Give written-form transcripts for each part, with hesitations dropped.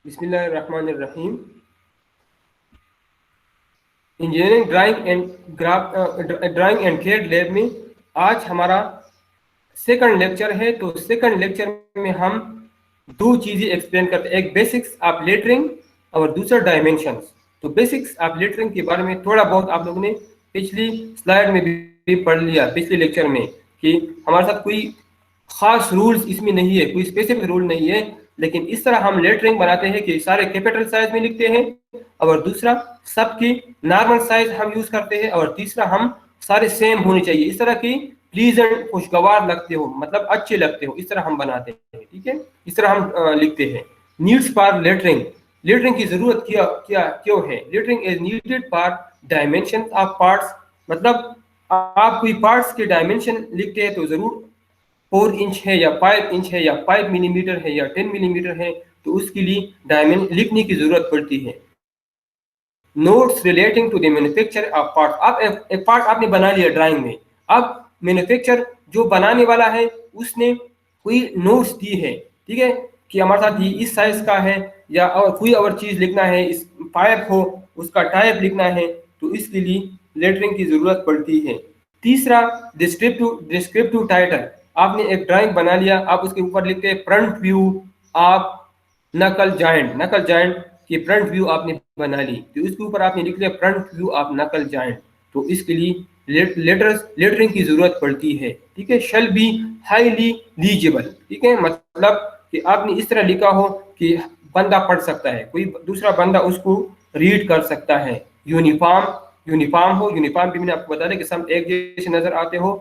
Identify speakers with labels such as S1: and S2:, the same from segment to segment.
S1: बिस्मिल्लाहिर्रहमानिर्रहीम। Engineering drawing and केड lab में आज हमारा सेकंड लेक्चर है। तो सेकंड लेक्चर में हम दो चीज़ें एक्सप्लेन करते हैं, एक बेसिक्स ऑफ लेटरिंग और दूसरा डायमेंशंस। तो बेसिक्स ऑफ लेटरिंग के बारे में थोड़ा बहुत आप लोगों ने पिछली स्लाइड में भी पढ़ लिया, पिछले लेक्चर में, कि हमारे साथ कोई खास रूल्स इसमें नहीं है, कोई स्पेसिफिक रूल नहीं है, लेकिन इस तरह हम लेटरिंग बनाते हैं कि सारे कैपिटल साइज में लिखते हैं, और दूसरा सबकी नॉर्मल साइज हम यूज करते हैं, और तीसरा हम सारे सेम होने चाहिए, इस तरह की प्लीजेंट खुशगवार लगते हो, मतलब अच्छे लगते हो, इस तरह हम बनाते हैं। ठीक है, इस तरह हम लिखते हैं। नीड्स फॉर लेटरिंग, लेटरिंग की जरूरत क्या क्या क्यों है? Lettering is needed for dimension of parts, मतलब आप कोई पार्ट्स के डायमेंशन लिखते हैं तो जरूर 4 इंच है या 5 इंच है या 5 मिलीमीटर है या 10 मिलीमीटर है, तो उसके लिए डायमेंशन लिखने की जरूरत पड़ती है। Notes relating to the manufacture of part, आप एक पार्ट आपने बना लिया ड्राइंग में, अब मैन्युफैक्चर जो बनाने वाला है उसने कोई नोट्स दी है, ठीक है, कि हमारे साथ ये इस साइज का है, या और कोई और चीज लिखना है, इस पाइप हो उसका टाइप लिखना है, तो इसके लिए लेटरिंग की जरूरत पड़ती है। तीसरा, डिस्क्रिप्टिव टाइटल, आपने एक ड्राइंग बना लिया, आप उसके ऊपर लिखते हैं फ्रंट व्यू आप नकल जॉइंट की फ्रंट व्यू आपने बना ली, तो इसके ऊपर आपने लिख लिया फ्रंट व्यू ऑफ नकल जॉइंट, तो इसके लिए लेटरिंग की जरूरत पड़ती है। ठीक है, शैल बी हाईली लीजिबल, ठीक है, मतलब कि आपने इस तरह लिखा हो कि बंदा पढ़ सकता है, कोई दूसरा बंदा उसको रीड कर सकता है। यूनिफॉर्म हो, यूनिफॉर्म भी मैंने आपको बता दिया कि सब एक जैसे नजर आते हो।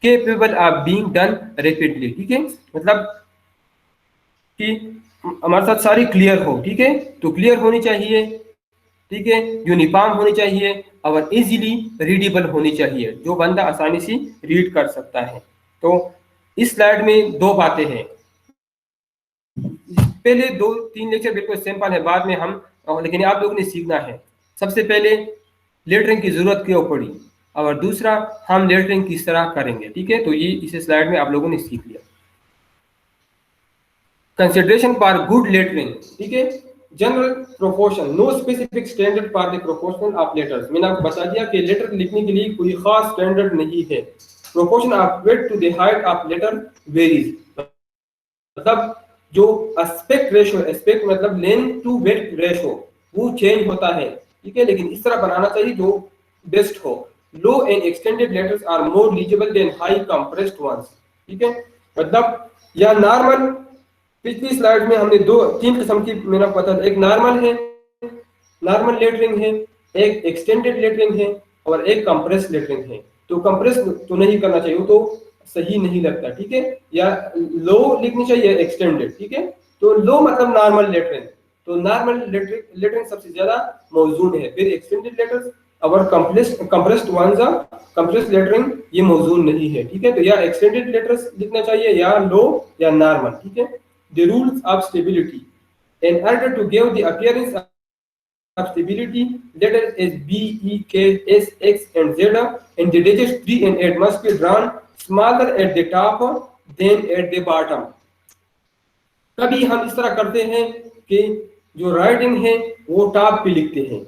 S1: Capable of being done rapidly, ठीक है, मतलब कि हमारे साथ सारी क्लियर हो, ठीक है, तो क्लियर होनी चाहिए, ठीक है, यूनिफॉर्म होनी चाहिए और इजीली रीडेबल होनी चाहिए, जो बंदा आसानी से रीड कर सकता है। तो इस स्लाइड में दो बातें हैं, पहले 2-3 लेक्चर बिल्कुल सिंपल है, बाद में हम लेकिन आप लोगों ने सीखना है। सबसे पहले लेटरिंग की जरूरत क्यों पड़ी, और दूसरा हम लेटरिंग किस तरह करेंगे। ठीक है, तो ये इस स्लाइड में आप लोगों ने सीख लिया। कंसिडरेशन फॉर गुड लेटरिंग, ठीक है, general proportion, no specific standard for the proportion of letters, मैंने आपको बता दिया कि लेटर लिखने के लिए कोई खास स्टैंडर्ड नहीं है। Proportion of width to the height of letter varies, मतलब जो एस्पेक्ट रेशो, एस्पेक्ट मतलब लेंथ टू वेट रेशो, वो चेंज होता है, ठीक है, लेकिन इस तरह बनाना चाहिए जो बेस्ट हो। Low and extended letters are more legible than high compressed ones, ठीक है, मतलब या नॉर्मल, पिछली स्लाइड में हमने 2-3 किस्म की मैंने आपको बताया, एक नॉर्मल है, नॉर्मल लेटरिंग है, एक एक्सटेंडेड लेटरिंग है, और एक कंप्रेस लेटरिंग है। तो कंप्रेस तो नहीं करना चाहिए, वो तो सही नहीं लगता, ठीक है, या लो लिखनी चाहिए एक्सटेंडेड, ठीक है, तो लो मतलब नॉर्मल लेटरिंग, तो नॉर्मल लेटरिंग सबसे ज्यादा मौजूद है, फिर एक्सटेंडेड लेटर्स और कंप्रेस्ड वंस, कंप्रेस्ड लेटरिंग ये मौजूद नहीं है, ठीक है, तो या एक्सटेंडेड लेटर्स लिखना चाहिए या लो या नॉर्मल, ठीक है। The rules of stability, in order to give the appearance of stability, letters as B, E, K, S, X, and Z, and the digits 3 and 8 must be drawn smaller at the top than at the bottom. कभी हम इस तरह करते हैं कि जो writing है वो टॉप पे लिखते हैं।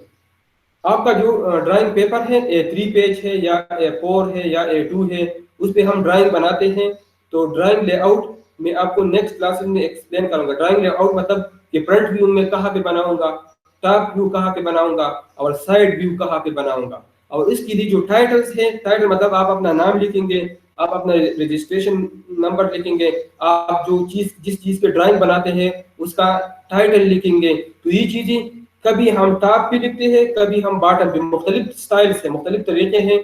S1: आपका जो ड्राइंग पेपर है A3 पेज है या A4 है या A2 है, उस पे हम ड्राइंग बनाते हैं। तो ड्राइंग लेआउट मैं आपको नेक्स्ट क्लासेस में एक्सप्लेन करूंगा। ड्राइंग लेआउट मतलब कि फ्रंट व्यू में कहाँ पे बनाऊंगा, टॉप व्यू कहाँ पे बनाऊंगा, और साइड व्यू कहाँ पे बनाऊंगा। और इसके लिए जो टाइटल्स है, टाइटल मतलब आप अपना नाम लिखेंगे, आप अपना रजिस्ट्रेशन नंबर लिखेंगे, आप जो चीज जिस चीज पे ड्राइंग बनाते हैं उसका टाइटल लिखेंगे। तो ये चीजें कभी हम टॉप पे लिखते हैं, कभी हम बॉटम पे, मुख्तलिफ स्टाइल्स है, मुख्तलिफ तरीके हैं।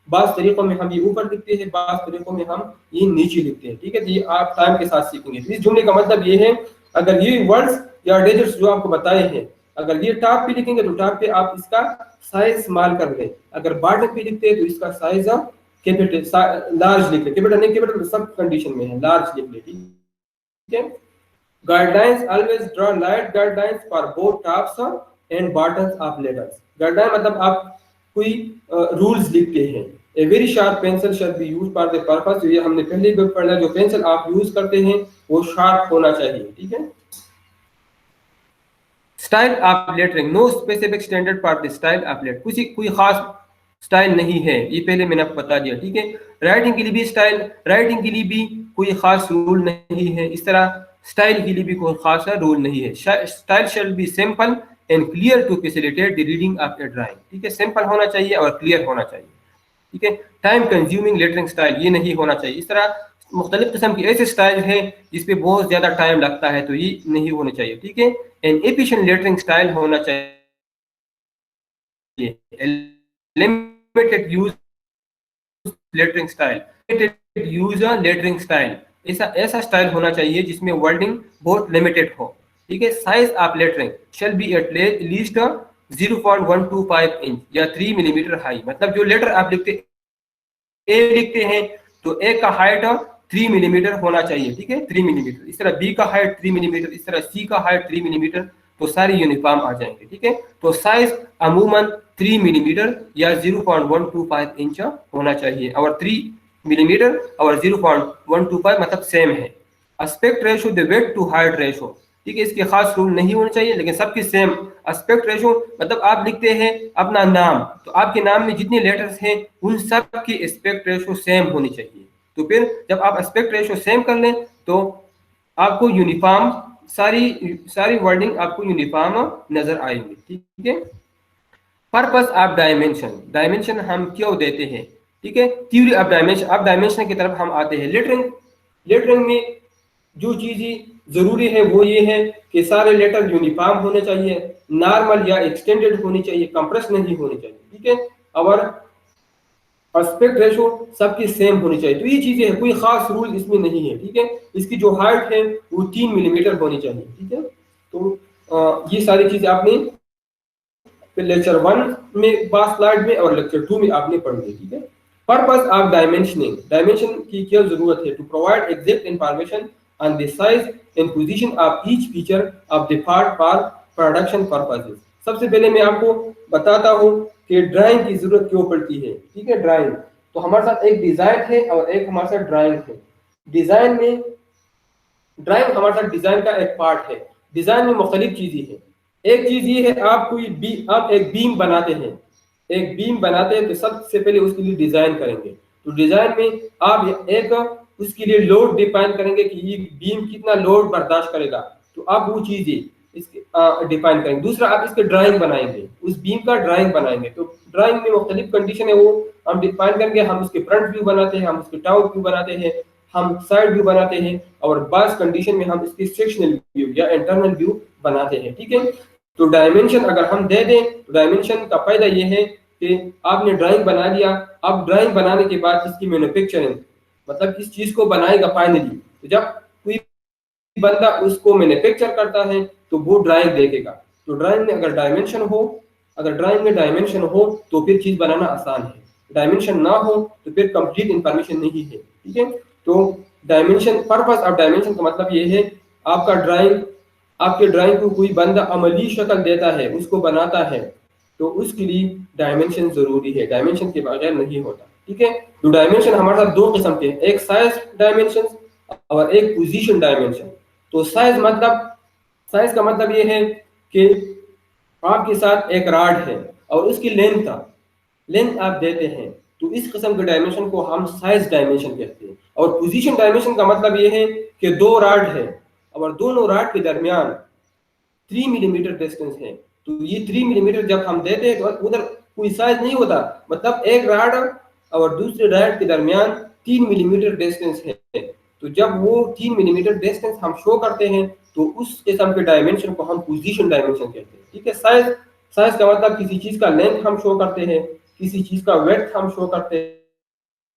S1: बास तरीकों में हम ये ऊपर लिखते हैं, बास तरीकों में हम ये नीचे लिखते हैं, ठीक है, तो ये आप टाइम के साथ सीखेंगे। इस जुमले का मतलब ये है, अगर ये वर्ड्स या डिजिट्स जो आपको बताए हैं, अगर ये टॉप पे लिखेंगे तो टॉप पे आप इसका साइज स्मॉल कर लें, अगर बॉटम पे लिखते हैं तो इसका साइज आप कैपिटल लार्ज लिख लें, कैपिटल नहीं, कैपिटल सब कंडीशन में है, लार्ज लिख लें, ठीक है। Guidelines, always draw light guidelines for both tops and bottoms of letters. Guideline मतलब आप कोई रूल्स लिखते हैं। A very sharp pencil shall be used for the purpose, ये हमने पहले भी पढ़ा, जो पेंसिल आप यूज करते हैं वो शार्प होना चाहिए, ठीक है। Style of lettering, no specific standard for the style of letter, कोई खास स्टाइल नहीं है, ये पहले मैंने आपको बता दिया, ठीक है। राइटिंग के लिए भी स्टाइल, राइटिंग के लिए भी कोई खास रूल नहीं है, इस तरह स्टाइल के लिए भी कोई खास रूल नहीं है। Style shall be simple and clear to facilitate the reading of a drawing, ठीक है, सिंपल होना चाहिए और क्लियर होना चाहिए, ठीक है। टाइम कंज्यूमिंग लेटरिंग स्टाइल, ये नहीं होना चाहिए। इस तरह मुख्तलिफ किस्म के ऐसे स्टाइल हैं जिसपे बहुत ज्यादा टाइम लगता है, तो ये नहीं होने चाहिए, ठीक है। एन एफिशिएंट लेटरिंग स्टाइल होना चाहिए, limited use lettering style, limited use lettering style, ऐसा ऐसा स्टाइल होना चाहिए जिसमें वर्डिंग बहुत लिमिटेड हो, ठीक है। Size of lettering shall be at least 0.125 inch या 3 मिलीमीटर हाई, मतलब जो लेटर आप लिखते हैं तो ए का हाइट 3 मिलीमीटर होना चाहिए, ठीक है, 3 मिलीमीटर। इस तरह बी का हाइट 3 मिलीमीटर, इस तरह सी का हाइट 3 मिलीमीटर, तो सारे यूनिफॉर्म आ जाएंगे, ठीक है। तो साइज अमूमन 3 मिलीमीटर या 0.125 इंच होना चाहिए, और 3 मिलीमीटर और 0.125 मतलब सेम है। Aspect ratio the width to height ratio, ठीक है, इसके खास रूल नहीं होने चाहिए लेकिन सबके सेम। एस्पेक्ट रेशो मतलब आप लिखते हैं अपना नाम, तो आपके नाम में जितने लेटर्स हैं उन सब की एस्पेक्ट रेशो सेम होनी चाहिए। तो फिर जब आप एस्पेक्ट रेशो सेम कर लें तो आपको यूनिफॉर्म सारी सारी वर्डिंग आपको यूनिफॉर्म नजर आएंगी, ठीक है। पर्पस ऑफ डायमेंशन, डायमेंशन हम क्यों देते हैं, ठीक है। थ्योरी ऑफ डायमेंशन, अब डायमेंशन की तरफ हम आते हैं। लेटरिंग, लेटरिंग में जो चीज़ें जरूरी है वो ये है कि सारे लेटर यूनिफॉर्म होने चाहिए, नॉर्मल या एक्सटेंडेड होनी चाहिए, कंप्रेस नहीं होनी चाहिए, ठीक है, और एस्पेक्ट रेशो सबकी सेम होनी चाहिए। तो ये चीजें हैं, कोई खास रूल इसमें नहीं है, ठीक है। इसकी जो हाइट है वो 3 मिलीमीटर होनी चाहिए, ठीक है। तो ये सारी चीजें आपने लेक्चर 1 में पास स्लाइड में और लेक्चर 2 में आपने पढ़ ली, ठीक है। पर्पस ऑफ डायमेंशनिंग, डायमेंशन की क्या जरूरत है? To provide exact information on the size and position of each feature of the part for production purposes. सबसे पहले मैं आपको बताता हूँ कि ड्राइंग की जरूरत क्यों पड़ती है, ठीक है। ड्राइंग, तो हमारे साथ एक डिजाइन है और एक हमारे साथ ड्राइंग है। डिजाइन में, ड्राइंग हमारे साथ डिजाइन का एक पार्ट है। डिजाइन में मुख्तलिफ चीजें हैं। एक चीज ये है, आप एक बीम बनाते हैं, एक बीम बनाते हैं तो सबसे पहले उसके लिए डिजाइन करेंगे। तो डिजाइन में आप एक उसके लिए लोड डिफाइन करेंगे कि ये बीम कितना लोड बर्दाश्त करेगा, तो आप वो चीजें इसके डिफाइन करेंगे। दूसरा, आप इसके ड्राइंग बनाएंगे, उस बीम का ड्राइंग बनाएंगे। तो ड्राइंग में मुख्तलिफ कंडीशन है, वो हम डिफाइन करेंगे। हम उसके फ्रंट व्यू बनाते हैं, हम उसके टॉप व्यू बनाते हैं, हम साइड व्यू बनाते हैं, और बास कंडीशन में हम इसकी सेक्शनल व्यू या इंटरनल व्यू बनाते हैं, ठीक है। तो डायमेंशन अगर हम दे दें तो डायमेंशन का फायदा ये है कि आपने ड्राइंग बना लिया, अब ड्राइंग बनाने के बाद इसकी मैन्युफैक्चरिंग, मतलब इस चीज को बनाएगा फाइनली, तो जब कोई बंदा उसको मैन्युफैक्चर करता है तो वो ड्राइंग देखेगा। तो ड्राइंग में अगर डायमेंशन हो, अगर ड्राइंग में डायमेंशन हो तो फिर चीज बनाना आसान है, डायमेंशन ना हो तो फिर कंप्लीट इंफॉर्मेशन नहीं है, ठीक है। तो डायमेंशन, पर्पस ऑफ डायमेंशन का मतलब ये है, आपका ड्राइंग, आपके ड्राइंग को कोई बंदा अमली शक्ल देता है, उसको बनाता है, तो उसके लिए डायमेंशन जरूरी है, डायमेंशन के बगैर नहीं होता, ठीक है। तो डायमेंशन हमारे साथ दो किस्म के हैं, एक साइज डायमेंशन और एक पोजीशन डायमेंशन। तो साइज मतलब, साइज का मतलब ये है कि आपके साथ एक रॉड है और उसकी लेंथ आप देते हैं, तो इस किस्म के डायमेंशन को हम साइज डायमेंशन कहते हैं। और पोजीशन डायमेंशन का मतलब ये है कि दो रॉड है और दोनों रॉड के दरमियान 3 मिलीमीटर डिस्टेंस है, तो ये 3 मिलीमीटर जब हम देते हैं तो उधर कोई साइज नहीं होता, मतलब एक रॉड और दूसरे रॉड के दरमियान 3 मिलीमीटर डिस्टेंस है। तो जब वो 3 मिलीमीटर डिस्टेंस हम शो करते हैं तो उस किस्म के डायमेंशन को हम पोजीशन डायमेंशन कहते हैं, ठीक है। साइज, साइज का मतलब किसी चीज का लेंथ हम शो करते हैं, किसी चीज का वेट हम शो करते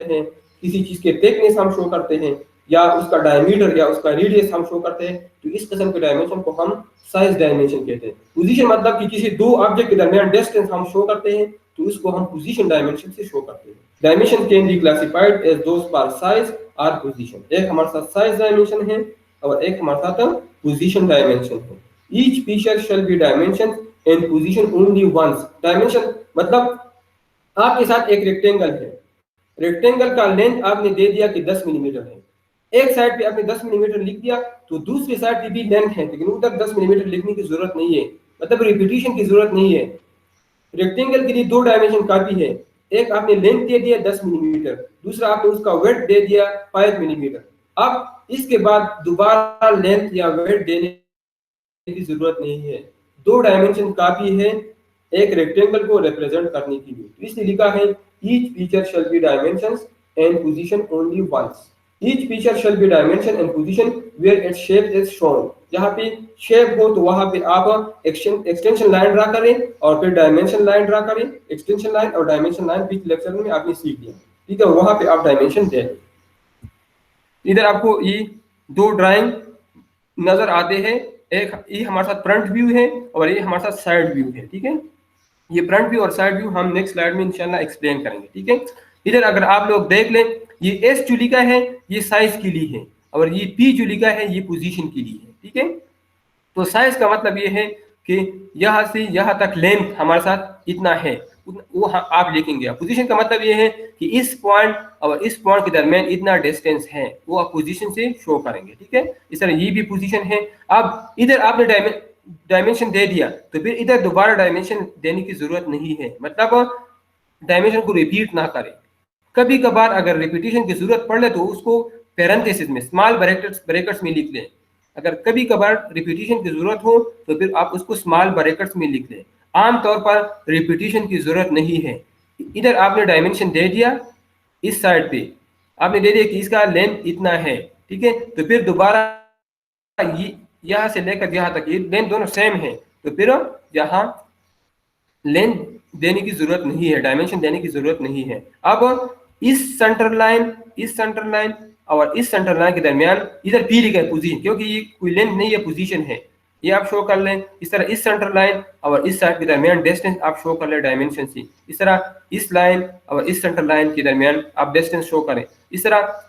S1: हैं, किसी चीज के थिकनेस हम शो करते हैं, या उसका डायमीटर या उसका रेडियस हम शो करते हैं, तो इस किस्म के डायमेंशन को हम साइज डायमेंशन कहते हैं। पोजीशन मतलब कि किसी दो ऑब्जेक्ट के दरमियान डिस्टेंस हम शो करते हैं, तो इसको हम पोजीशन डायमेंशन से शो करते हैं। Dimension can be classified as those for size और पोजीशन। एक हमारे साथ साइज डायमेंशन है और एक हमारे साथ पोजीशन डायमेंशन है। Each feature shall be dimension and position only once. Dimension मतलब आपके साथ एक रेक्टेंगल है, रेक्टेंगल का लेंथ आपने दे दिया कि 10 मिलीमीटर है, एक साइड पे आपने 10 मिलीमीटर लिख दिया, तो दूसरी साइड की भी लेंथ है लेकिन उधर 10 मिलीमीटर लिखने की जरूरत नहीं है, मतलब रिपीटिशन की जरूरत नहीं है। रेक्टेंगल के लिए 2 डायमेंशन काफी है। एक आपने लेंथ दे दिया 10 मिलीमीटर, दूसरा आपने उसका वेट दे दिया 5 मिलीमीटर। अब इसके बाद दोबारा लेंथ या वेट देने की जरूरत नहीं है, 2 डायमेंशन काफी है एक रेक्टेंगल को रिप्रेजेंट करने के लिए। तो इसलिए लिखा है each feature shall be dimensions and position only once. Each feature shall be dimension and position where its shape is shown. जहां पे शेप हो तो वहां पे आप एक्सटेंशन लाइन ड्रा करें और फिर डायमेंशन लाइन ड्रा करें। एक्सटेंशन लाइन और डायमेंशन लाइन पिछले लेक्चर में आपने सीख लिया, ठीक है। वहां पे आप डायमेंशन दें। इधर आपको ये 2 ड्राइंग नजर आते हैं। एक ये हमारे साथ फ्रंट व्यू है और ये हमारे साथ साइड व्यू है, ठीक है। ये फ्रंट व्यू और साइड व्यू हम नेक्स्ट स्लाइड में इंशाल्लाह एक्सप्लेन करेंगे, ठीक है। इधर अगर आप लोग देख लें, ये एस चुली का है, ये साइज के लिए है, और ये पी चुली का है, ये पोजीशन के लिए है, ठीक है। तो साइज का मतलब ये है कि यहाँ से यहाँ तक लेंथ हमारे साथ इतना है, वो आप लिखेंगे। पोजीशन का मतलब ये है कि इस पॉइंट और इस पॉइंट के दरमियान इतना डिस्टेंस है, वो आप पोजीशन से शो करेंगे, ठीक है। इस तरह ये भी पोजीशन है। अब इधर आपने डायमेंशन दे दिया तो फिर इधर दोबारा डायमेंशन देने की जरूरत नहीं है, मतलब डायमेंशन को रिपीट ना करें। कभी कभार अगर रिपीटिशन की जरूरत पड़ ले तो उसको पैरेंथेसिस में स्मॉल ब्रैकेट्स में लिख लें। अगर कभी कभार रिपीटिशन की जरूरत हो तो फिर आप उसको स्मॉल ब्रैकेट्स में लिख लें। आमतौर पर रिपीटिशन की जरूरत नहीं है। इधर आपने डायमेंशन दे दिया, इस साइड पे आपने दे दिया कि इसका लेंथ इतना है, ठीक है। तो फिर दोबारा ये यहाँ से लेकर यहाँ तक ये लेंथ दोनों सेम है, तो फिर यहाँ लेंथ देने की जरूरत नहीं है, डायमेंशन देने की जरूरत नहीं है। अब इस सेंटर लाइन और इस सेंटर लाइन के दरमियान इधर पी लिखा है पोजीशन, क्योंकि ये कोई लेंथ नहीं है, पोजीशन है। ये आप शो कर लें। इस तरह इस सेंटर लाइन और इस साइड के दरमियान डिस्टेंस आप शो कर लें डायमेंशन से। इस तरह इस लाइन और इस सेंटर लाइन के दरमियान आप डिस्टेंस शो करें। इस तरह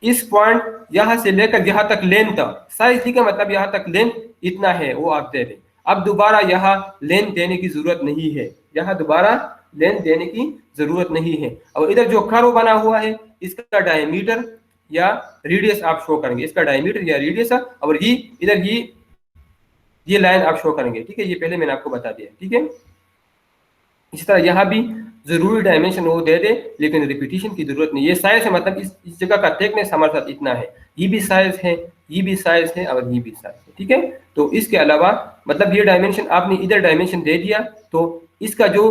S1: इस पॉइंट यहाँ से लेकर यहाँ तक लेंथ तक, साइज का मतलब यहाँ तक लेंथ इतना है, वो आप दे दें। अब दोबारा यहाँ लेंथ देने की जरूरत नहीं है, यहाँ दोबारा लेंथ देने की जरूरत नहीं है। और इधर जो कर्व बना हुआ है इसका डायमीटर या रेडियस आप शो करेंगे, इसका डायमीटर या रेडियस, और ये इधर ये लाइन आप शो करेंगे, ठीक है। ये पहले मैंने आपको बता दिया, ठीक है। इस तरह यहाँ भी जरूरी डायमेंशन वो दे दे, लेकिन रिपीटिशन की जरूरत नहीं। ये साइज है, मतलब इस जगह का थिकनेस हमारे साथ इतना है, ये भी साइज है, ये भी साइज है और ये भी साइज है, ठीक है। तो इसके अलावा मतलब ये डायमेंशन आपने इधर डायमेंशन दे दिया तो इसका जो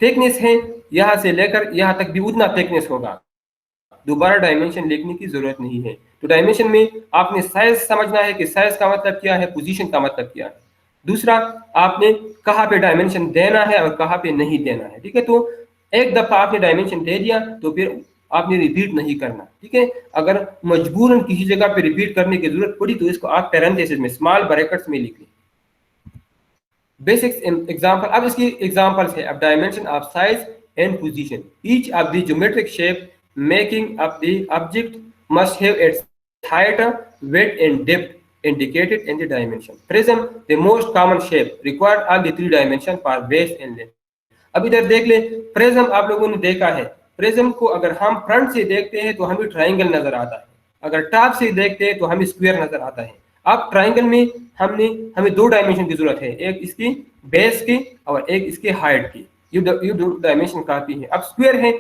S1: थिकनेस है यहाँ से लेकर यहाँ तक भी उतना थिकनेस होगा, दोबारा डायमेंशन लिखने की जरूरत नहीं है। तो डायमेंशन में आपने साइज समझना है कि साइज का मतलब क्या है, पोजीशन का मतलब क्या है। दूसरा, आपने कहाँ पे डायमेंशन देना है और कहाँ पे नहीं देना है, ठीक है। तो एक दफा आपने डायमेंशन दे दिया तो फिर आपने रिपीट नहीं करना, ठीक है। अगर मजबूरन किसी जगह पे रिपीट करने की जरूरत पड़ी तो इसको आप पैरेंथेसिस में स्मॉल ब्रैकेट्स में लिख लें। बेसिक एग्जांपल, अब इसकी एग्जांपल्स है। अब dimension of size and position, each of the geometric shape making up the object must have it's height, width and depth indicated in the dimension. Prism, the most common shape, required all the 3 dimension for base and length. अब इधर देख ले, prism आप लोगों ने देखा है। Prism को अगर हम फ्रंट से देखते हैं तो हमें ट्राइंगल नजर आता है, अगर टॉप से देखते हैं तो हमें स्क्वायर नजर आता है। अब ट्राइंगल में हमें 2 डायमेंशन की जरूरत है, एक इसकी बेस की और एक इसके हाइट की। ये 2 डायमेंशन काफी है। अब स्क्वायर है,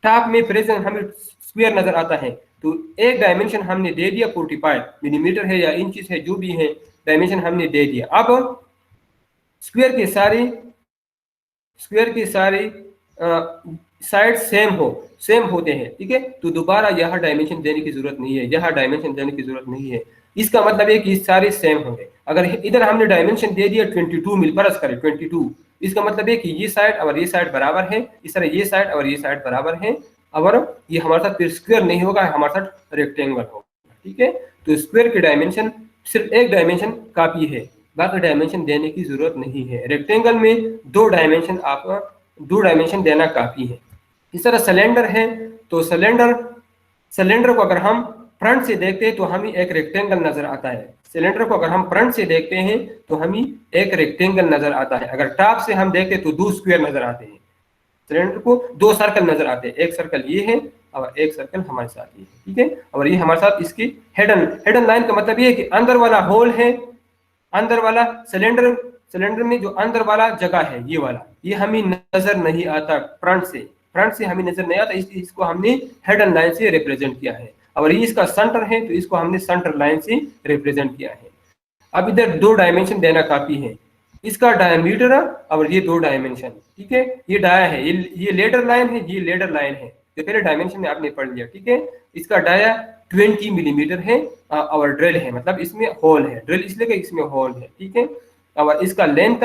S1: टॉप में प्रिज्म हमें स्क्वायर नजर आता है, तो एक डायमेंशन हमने दे दिया 45 मिलीमीटर है या इंचेस है, जो भी है डायमेंशन हमने दे दिया। अब स्क्वायर के सारे साइड सेम होते हैं, ठीक है। तो दोबारा यहाँ डायमेंशन देने की जरूरत नहीं है, यहाँ डायमेंशन देने की जरूरत नहीं है। इसका मतलब है कि सारे सेम होंगे। अगर इधर हमने डायमेंशन दे दिया 22 मिल, फर्ज करें 22, इसका मतलब है कि ये साइड और ये साइड बराबर है, इस तरह ये साइड और ये साइड बराबर है, और ये हमारे साथ फिर स्क्वायर नहीं होगा, हमारे साथ रेक्टेंगल होगा, ठीक है। तो स्क्वायर के डायमेंशन सिर्फ एक डायमेंशन काफी है, बाकी डायमेंशन देने की जरूरत नहीं है। रेक्टेंगल में 2 डायमेंशन देना काफी है। इस तरह सिलेंडर है, तो सिलेंडर को अगर हम फ्रंट से देखते हैं तो हमें एक रेक्टेंगल नजर आता है। सिलेंडर को अगर हम फ्रंट से देखते हैं तो हमें एक रेक्टेंगल नजर आता है। अगर टॉप से हम देखते हैं तो 2 स्क्वायर नजर आते हैं। सिलेंडर को 2 सर्कल नजर आते हैं, एक सर्कल ये है और एक सर्कल हमारे साथ ये है, ठीक है। और ये हमारे साथ इसकी हेडन लाइन का मतलब ये है कि अंदर वाला होल है, अंदर वाला सिलेंडर सिलेंडर में जो अंदर वाला जगह है ये वाला, ये हमें नजर नहीं आता फ्रंट से हमें नजर नहीं आता, इसलिए इसको हमने हेडन लाइन से रिप्रेजेंट किया है। और ये इसका सेंटर है तो इसको हमने सेंटर लाइन से रिप्रेजेंट किया है। अब इधर दो डायमेंशन देना काफी है, इसका डायमीटर और ये दो डायमेंशन, ठीक है। ये डाया है, ये लेडर लाइन है, ये लेडर लाइन है, जो पहले डायमेंशन में आपने पढ़ लिया, ठीक है। इसका डाया 20 मिलीमीटर है और ड्रिल है, मतलब इसमें होल है, ड्रिल इसलिए कि इसमें होल है, ठीक है। और इसका लेंथ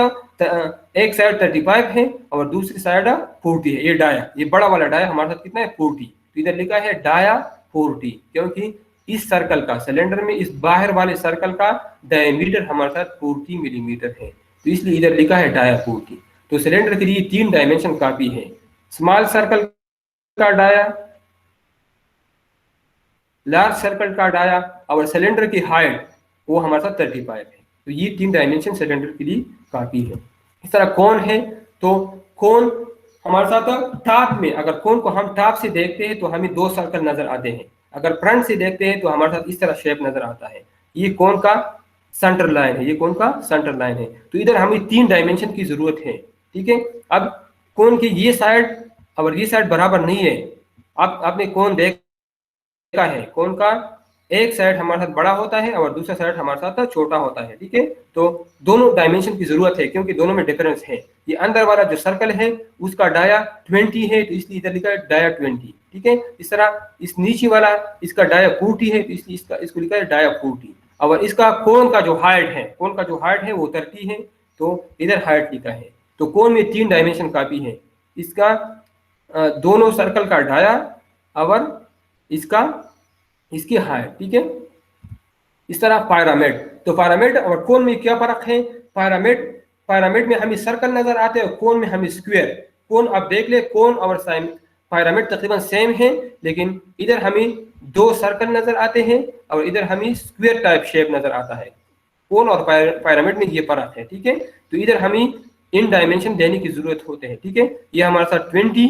S1: एक साइड 35 है और दूसरी साइड 40 है। ये डाया, ये बड़ा वाला डाया हमारे साथ कितना है 40, तो इधर लिखा है डाया 40, क्योंकि इस सर्कल का सिलेंडर में इस बाहर वाले सर्कल का डायमीटर हमारे साथ 40 मिलीमीटर है, तो इसलिए इधर लिखा है डाया 40। तो सिलेंडर के लिए 3 डायमेंशन काफी है, स्मॉल सर्कल का डाया, लार्ज सर्कल का डाया और सिलेंडर की हाइट वो हमारे साथ 35 है। तो ये 3 डायमेंशन सिलेंडर के लिए काफी है। इस तरह कोन है, तो कोन हमारे साथ टॉप में, अगर कोन को हम टॉप से देखते हैं तो हमें 2 सर्कल नजर आते हैं, अगर फ्रंट से देखते हैं तो हमारे साथ इस तरह शेप नजर आता है। ये कोन का सेंटर लाइन है, ये कोन का सेंटर लाइन है, तो इधर हमें 3 डायमेंशन की जरूरत है, ठीक है। अब कोन की ये साइड और ये साइड बराबर नहीं है। अब आपने कोन देखा है, कोन का एक साइड हमारे साथ बड़ा होता है और दूसरा साइड हमारे साथ छोटा होता है, ठीक है। तो दोनों डायमेंशन की जरूरत है क्योंकि दोनों में डिफरेंस है। ये अंदर वाला जो सर्कल है उसका डाया 20 है, तो इसलिए इधर लिखा है डाया 20, ठीक है। इस तरह इस नीचे वाला इसका डाया 40 है, तो इसलिए इसको लिखा है डाया 40। और इसका कोन का जो हाइट है, कोन का जो हाइट है वो 30 है, तो इधर हाइट लिखा है। तो कोन में 3 डायमेंशन काफी है, इसका दोनों सर्कल का डाया और इसकी हाइट, ठीक है। इस तरह पायरामिड, तो पायरामिड और कोन में क्या फर्क है? पायरामिड में हमें सर्कल नजर आते हैं, कोन में हमें स्क्वायर। कोन आप देख ले, कोन और पायरामिड तकरीबन सेम है, लेकिन इधर हमें 2 सर्कल नजर आते हैं और इधर हमें स्क्वायर टाइप शेप नजर आता है। कोन और पायरामिड में ये फर्क है, ठीक है। तो इधर हमें इन डायमेंशन देने की जरूरत होते हैं, ठीक है। ये हमारे साथ 20,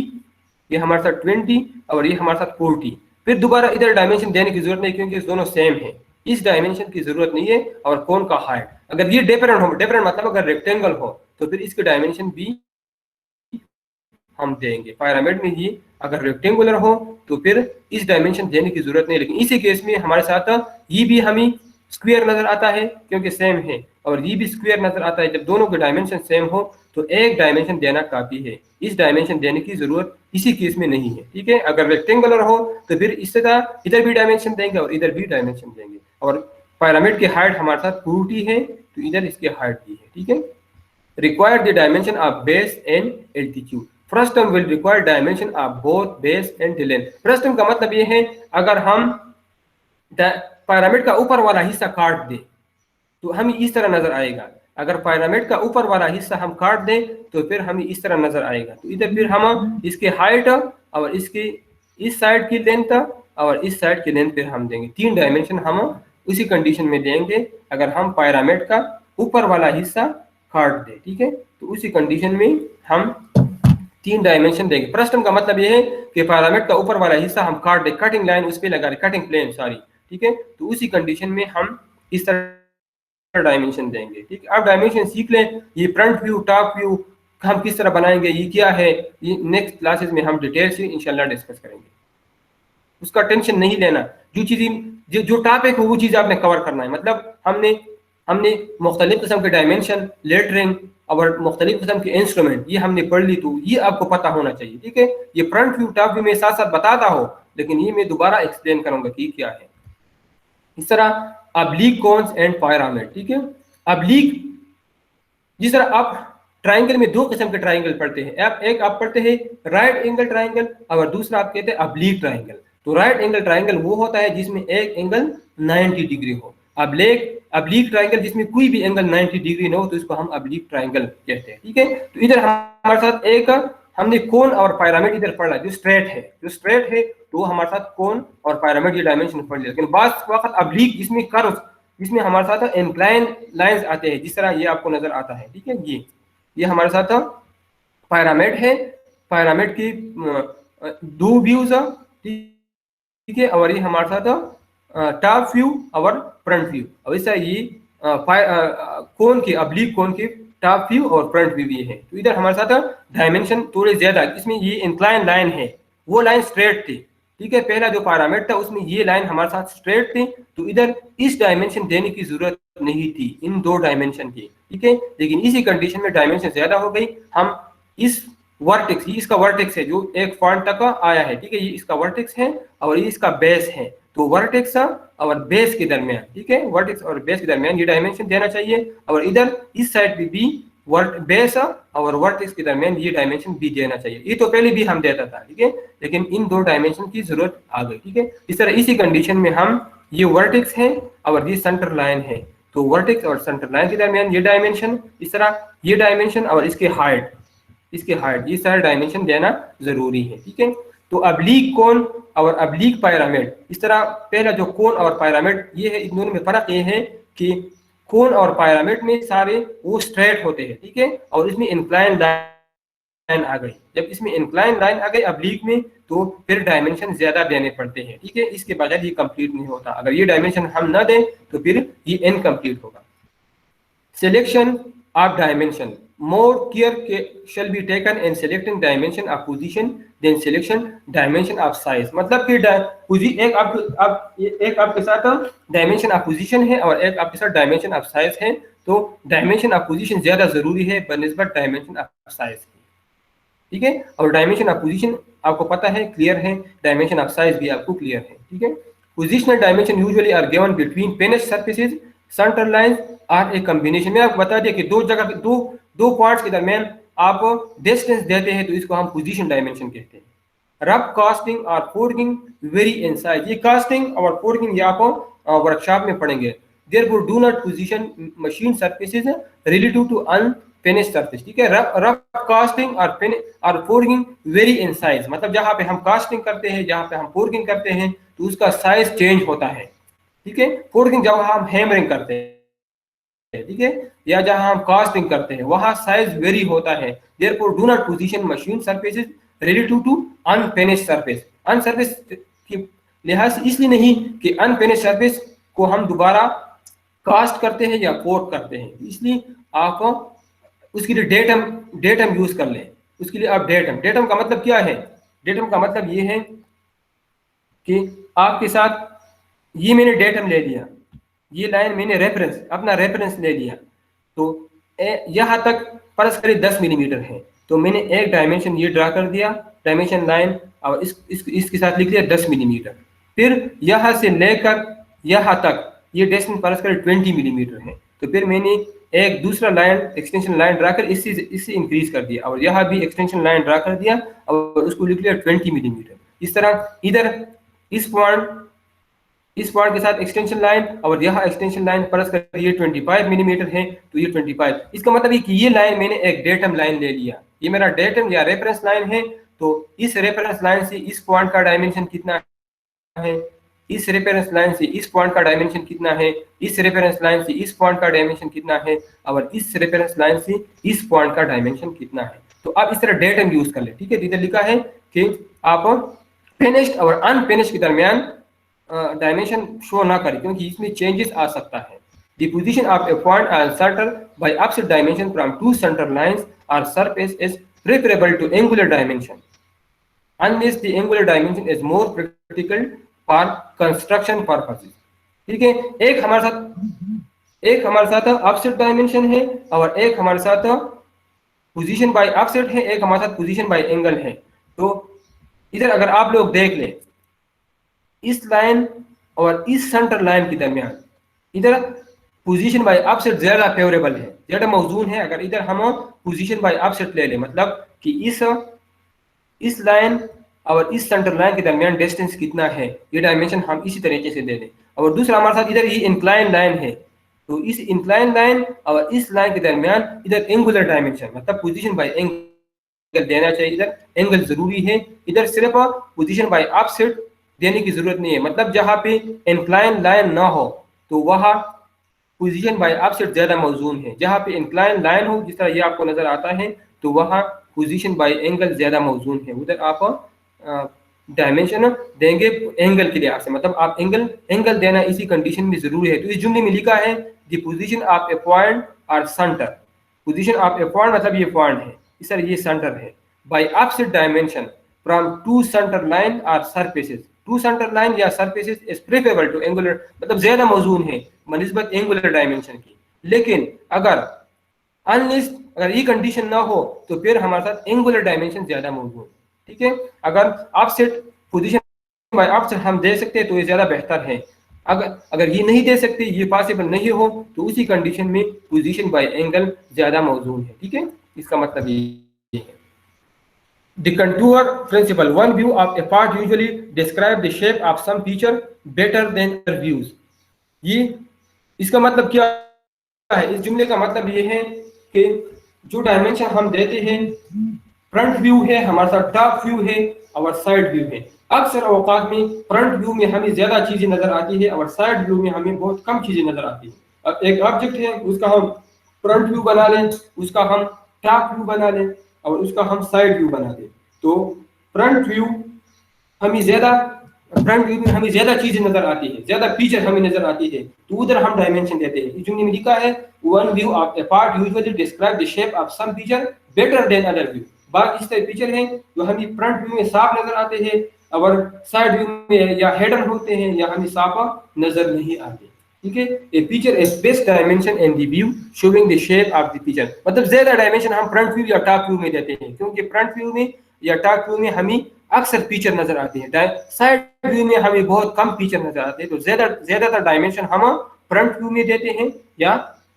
S1: ये हमारे साथ 20 और ये हमारे साथ 40। फिर दोबारा इधर डायमेंशन देने की जरूरत नहीं क्योंकि दोनों सेम है, इस डायमेंशन की जरूरत नहीं है। और कोन का हाइट अगर ये डिफरेंट हो, डिफरेंट मतलब अगर रेक्टेंगल हो तो फिर इसके डायमेंशन भी हम देंगे। पिरामिड में ये अगर रेक्टेंगुलर हो तो फिर इस डायमेंशन देने की जरूरत नहीं, लेकिन इसी केस में हमारे साथ ये भी हमें स्क्वायर नजर आता है क्योंकि सेम है, और ये भी स्क्वायर नजर आता है। जब दोनों के डायमेंशन सेम हो तो एक डायमेंशन देना काफी है, इस डायमेंशन देने की जरूरत इसी केस में नहीं है, ठीक है। अगर रेक्टेंगुलर हो तो फिर इस तरह इधर भी डायमेंशन देंगे और इधर भी डायमेंशन देंगे। और पिरामिड की हाइट हमारे साथ 40 है तो इधर इसकी हाइट भी है, ठीक है। Require the dimension of base and altitude. First term will require dimension of both base and length. First term का मतलब ये है अगर हम पिरामिड का ऊपर वाला हिस्सा काट दें तो हमें इस तरह नजर आएगा। अगर पिरामिड का ऊपर वाला हिस्सा हम काट दें तो फिर हमें इस तरह नजर आएगा। तो इधर फिर हम इसके हाइट और इसकी इस साइड की लेंथ और इस साइड की लेंथ फिर हम देंगे। 3 डायमेंशन हम उसी कंडीशन में देंगे अगर हम पिरामिड का ऊपर वाला हिस्सा काट दें, ठीक है। तो उसी कंडीशन में हम 3 डायमेंशन देंगे। प्रश्न का मतलब यह है कि पिरामिड का ऊपर वाला हिस्सा हम काट दें, कटिंग लाइन उस पर लगा रहे, कटिंग प्लेन सॉरी, ठीक है। तो उसी कंडीशन में हम इस तरह डायमेंशन देंगे, ठीक है। आप डायमेंशन सीख लें, ये फ्रंट व्यू टॉप व्यू हम किस तरह बनाएंगे, ये क्या है, ये नेक्स्ट क्लासेस में हम डिटेल से इंशाल्लाह डिस्कस करेंगे। उसका टेंशन नहीं लेना, जो चीज़ जो टॉपिक हो वो चीज़ आपने कवर करना है। मतलब हमने मुख्तलिफ किस्म के डायमेंशन, लेटरिंग और मुख्तलिफ किस्म के इंस्ट्रूमेंट ये हमने पढ़ ली, तो ये आपको पता होना चाहिए, ठीक है। ये फ्रंट व्यू टॉप व्यू में साथ साथ बताता हो, लेकिन ये मैं दोबारा एक्सप्लेन करूंगा कि क्या है। इस तरह ऑब्लिक कोन्स एंड पिरामिड, ठीक है। ऑब्लिक, जिस तरह आप ट्राइंगल में 2 किस्म के ट्राइंगल पढ़ते हैं, एक आप पढ़ते हैं राइट एंगल ट्राइंगल और दूसरा आप कहते हैं ऑब्लिक ट्राइंगल। तो राइट एंगल ट्राइंगल वो होता है जिसमें एक एंगल 90 डिग्री हो। ऑब्लिक ट्राइंगल जिसमें कोई भी एंगल 90 डिग्री न हो तो इसको हम ऑब्लिक ट्राइंगल कहते हैं, ठीक है। तो इधर हमारे साथ एक हमने कोन और पिरामिड इधर पढ़ा, जो स्ट्रेट है तो हमारे साथ कोन और पिरामिड ये डायमेंशन पढ़ लिया। लेकिन बात वक्त ऑब्लिक जिसमें कर्व, जिसमें हमारे साथ इंक्लाइन लाइंस आते हैं, जिस तरह ये आपको नजर आता है, ठीक है। ये हमारे साथ पिरामिड है, पिरामिड की 2 व्यूज, ठीक है। और ये हमारे साथ टॉप व्यू और फ्रंट व्यू। और ऐसा ये कोन के ऑब्लिक कोन के टॉप व्यू और फ्रंट व्यू भी है। तो इधर हमारे साथ डायमेंशन थोड़े ज्यादा, इसमें ये इंक्लाइन लाइन है, वो लाइन स्ट्रेट थी, ठीक है। पहला जो पैरामीटर था उसमें ये लाइन हमारे साथ स्ट्रेट थी, तो इधर इस डायमेंशन देने की जरूरत नहीं थी इन दो डायमेंशन की, ठीक है। लेकिन इसी कंडीशन में डायमेंशन ज्यादा हो गई, हम इस वर्टेक्स, ये इसका वर्टेक्स है जो एक पॉइंट तक आया है, ठीक है, ये इसका वर्टेक्स है और ये इसका बेस है। तो वर्टेक्स और बेस के दरमियान, ठीक है, वर्टेक्स और बेस के दरमियान ये डायमेंशन देना चाहिए, और इधर इस साइड भी वर्ट बेस और वर्टेक्स के दरमियान ये डायमेंशन भी देना चाहिए। ये तो पहले भी हम देता था, ठीक है, लेकिन इन दो डायमेंशन की जरूरत आ गई, ठीक है। इस तरह इसी कंडीशन में हम ये वर्टेक्स है और ये सेंटर लाइन है, तो वर्टेक्स और सेंटर लाइन के दरमियान ये डायमेंशन, इस तरह ये डायमेंशन और इसके हाइट, ये सारे डायमेंशन देना जरूरी है, ठीक है। तो अब्लीक कोण और अब्लीक पिरामिड, इस तरह पहला जो कोण और पिरामिड ये है, इन दोनों में फर्क ये है कि कोण और पिरामिड में सारे वो स्ट्रेट होते हैं, ठीक है, और इसमें इंक्लाइन लाइन आ गई। जब इसमें इंक्लाइन लाइन आ गई अब्लीक में, तो फिर डायमेंशन ज्यादा देने पड़ते हैं, ठीक है, इसके बजाय ये कंप्लीट नहीं होता। अगर ये डायमेंशन हम ना दें तो फिर ये इनकम्प्लीट होगा। Selection of dimension, more care shall be taken in selecting dimension of position than selection dimension of size। मतलब कि एक आपके साथ डायमेंशन ऑफ पोजीशन है और एक आपके साथ डायमेंशन ऑफ साइज है, तो डायमेंशन ऑफ पोजीशन ज्यादा जरूरी है बनिस्बत डायमेंशन ऑफ साइज, ठीक है। और डायमेंशन ऑफ पोजीशन आपको पता है, क्लियर है, डायमेंशन ऑफ साइज भी आपको क्लियर है, ठीक है। Positional dimension usually are given between finished surfaces, centre lines are a combination में। आपको बता दिया कि दो जगह दो पॉइंट्स के दरमियान आप डिस्टेंस देते हैं तो इसको हम पोजीशन डायमेंशन कहते हैं। रफ कास्टिंग और फोर्गिंग वेरी इन साइज, ये कास्टिंग और फोर्गिंग ये आप वर्कशॉप में पढ़ेंगे। Therefore do not position machine surfaces relative to unfinished surface, ठीक है। रफ कास्टिंग और फोर्गिंग वेरी इन साइज, मतलब जहां पे हम कास्टिंग करते हैं, जहां पे हम फोर्गिंग करते हैं, तो उसका साइज चेंज होता है, ठीक है। फोर्गिंग जब हम हैमरिंग करते हैं, ठीक है, या जहां हम कास्टिंग करते हैं, वहां साइज वेरी होता है। Therefore do not position machine surfaces relative to unfinished surface. अनसरफेस की लिहाज से इसलिए नहीं कि अनफिनिश्ड सरफेस को हम दोबारा कास्ट करते हैं या पोर्ट करते हैं, इसलिए आप उसके लिए डेटम यूज कर लें। उसके लिए आप डेटम का मतलब क्या है? डेटम का मतलब ये है कि आपके साथ ये मैंने डेटम ले लिया, ये लाइन मैंने अपना रेफरेंस ले लिया, तो यहाँ तक फर्ज करें 10 मिलीमीटर है, तो मैंने एक डायमेंशन ये ड्रा कर दिया, डायमेंशन लाइन, और इसके साथ लिख लिया 10 मिलीमीटर। फिर यहाँ से लेकर यहाँ तक ये डिस्टेंस फर्ज करें 20 मिलीमीटर है, तो फिर मैंने एक दूसरा लाइन एक्सटेंशन लाइन ड्रा कर इससे इंक्रीज कर दिया, और यहाँ भी एक्सटेंशन लाइन ड्रा कर दिया और उसको लिख लिया 20 मिलीमीटर। इस तरह इधर इस पॉइंट के साथ एक्सटेंशन लाइन और यहाँ एक्सटेंशन लाइन फर्ज कर ये 25 मिलीमीटर है, तो ये 25, इसका मतलब है कि ये लाइन मैंने एक डेटम लाइन ले लिया, ये मेरा डेटम या रेफरेंस लाइन है। तो इस रेफरेंस लाइन से इस पॉइंट का डायमेंशन कितना है, इस रेफरेंस लाइन से इस पॉइंट का डायमेंशन कितना है, इस रेफरेंस लाइन से इस पॉइंट का डायमेंशन कितना है, और इस रेफरेंस लाइन से इस पॉइंट का डायमेंशन कितना है। तो आप इस तरह डेटम यूज कर ले, ठीक है। इधर लिखा है कि आप फिनिश्ड और अनफिनिश्ड के दरमियान डायमेंशन शो ना करें, क्योंकि इसमें चेंजेस आ सकता है। The position of a point and center by opposite dimension from two center lines or surface is preferable to angular dimension, unless the angular dimension is more critical for construction purposes। ठीक है, एक हमारे साथ offset dimension है और एक हमारे साथ पोजीशन बाय ऑफसेट है, एक हमारे साथ पोजीशन बाय एंगल है। तो इधर अगर आप लोग देख ले, इस लाइन और इस सेंटर लाइन के दरमियान इधर पोजीशन बाय ऑफसेट ज्यादा फेवरेबल है, ज्यादा मौजूद है। अगर इधर हम पोजीशन बाय ऑफसेट ले ले, मतलब कि इस लाइन और इस सेंटर लाइन के दरमियान डिस्टेंस कितना है, ये डायमेंशन हम इसी तरीके से दे दें। और दूसरा हमारे साथ इधर ये इंक्लाइन लाइन है, तो इस इंक्लाइन लाइन और इस लाइन के दरमियान इधर एंगुलर डायमेंशन मतलब पोजीशन बाय एंगल देना चाहिए। इधर एंगल जरूरी है, इधर सिर्फ पोजीशन बाय ऑफसेट देने की जरूरत नहीं है। मतलब जहां पे इंक्लाइन लाइन ना हो तो वहां पोजीशन बाय ऑफसेट ज्यादा मौजूद है, जहां पे इंक्लाइन लाइन हो जिस तरह ये आपको नजर आता है तो वहां पोजीशन बाय एंगल ज्यादा मौजूद है, उधर आप डायमेंशन देंगे एंगल के लिहाज से। मतलब आप एंगल देना इसी कंडीशन में जरूरी है। तो इस जुमले में लिखा है the position of a point और centre position of a point मतलब ये पॉइंट है, इस तरह ये सेंटर है। By offset dimension from to centre line और सरफेसेस, टू सेंटर लाइन या surfaces is preferable to angular, मतलब ज्यादा मौजूद है बनिस्बत एंगुलर डायमेंशन की। लेकिन अगर अनलिस्ट अगर ये कंडीशन ना हो तो फिर हमारे साथ एंगुलर डायमेंशन ज्यादा मौजूद, ठीक है। अगर ऑफसेट पोजीशन बाय ऑफसेट हम दे सकते हैं तो ये ज्यादा बेहतर है। अगर अगर ये नहीं दे सकते, ये पॉसिबल नहीं हो, तो उसी कंडीशन में पोजीशन बाय एंगल ज्यादा मौजूद है, ठीक है। इसका मतलब ये है। The contour principle. One view of a part usually describe the shape of some feature better than other views. ये इसका मतलब क्या है? इस जुमले का मतलब ये है कि जो डायमेंशन हम देते हैं, फ्रंट व्यू है हमारे साथ, टॉप व्यू है और साइड व्यू है। अक्सर औकात में फ्रंट व्यू में हमें ज्यादा चीजें नजर आती है और साइड व्यू में हमें बहुत कम चीजें नजर आती है। अब एक ऑब्जेक्ट है, उसका हम फ्रंट व्यू बना लें, उसका हम टॉप व्यू बना लें और उसका हम साइड व्यू बना दें, तो फ्रंट व्यू हमें ज्यादा फ्रंट व्यू में हमें ज्यादा चीजें नजर आती है, ज्यादा फीचर हमें नजर आती है, तो उधर हम डायमेंशन देते हैं। इस जुमले में लिखा है one view of a part usually describe the shape of some feature better than other view. बात इस तरह फीचर हैं जो हमें फ्रंट व्यू में साफ नजर आते हैं और साइड व्यू में या हेडन होते हैं या हमें साफ नजर नहीं आते, ठीक है। A feature is best dimension in the view showing the shape of the feature, मतलब ज्यादा डायमेंशन हम फ्रंट व्यू या टॉप व्यू में देते हैं, क्योंकि फ्रंट व्यू में या टॉप व्यू में हमें अक्सर फीचर नजर आते हैं, साइड व्यू में हमें बहुत कम फीचर नजर आते हैं। तो ज्यादातर डायमेंशन हम फ्रंट व्यू में देते हैं या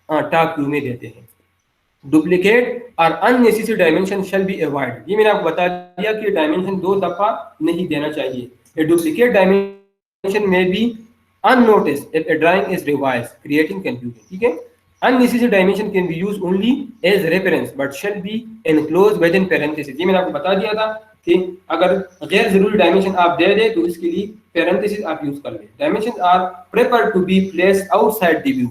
S1: टॉप व्यू में देते हैं। डुप्लीकेट और unnecessary dimension shall be avoid. ये मैंने आपको बता दिया कि डायमेंशन 2 दफा नहीं देना चाहिए। ए डुप्लीकेट डायमेंशन में B unnoticed if a drawing is revised, creating confusion, ठीक है। unnecessary dimension can be used only as reference but shall be enclosed within parentheses। ये मैंने आपको बता दिया था कि अगर गैर जरूरी डायमेंशन आप दे दे तो इसके लिए पैरेंथेसिस आप यूज कर ले। Dimension are preferred to be placed outside the view,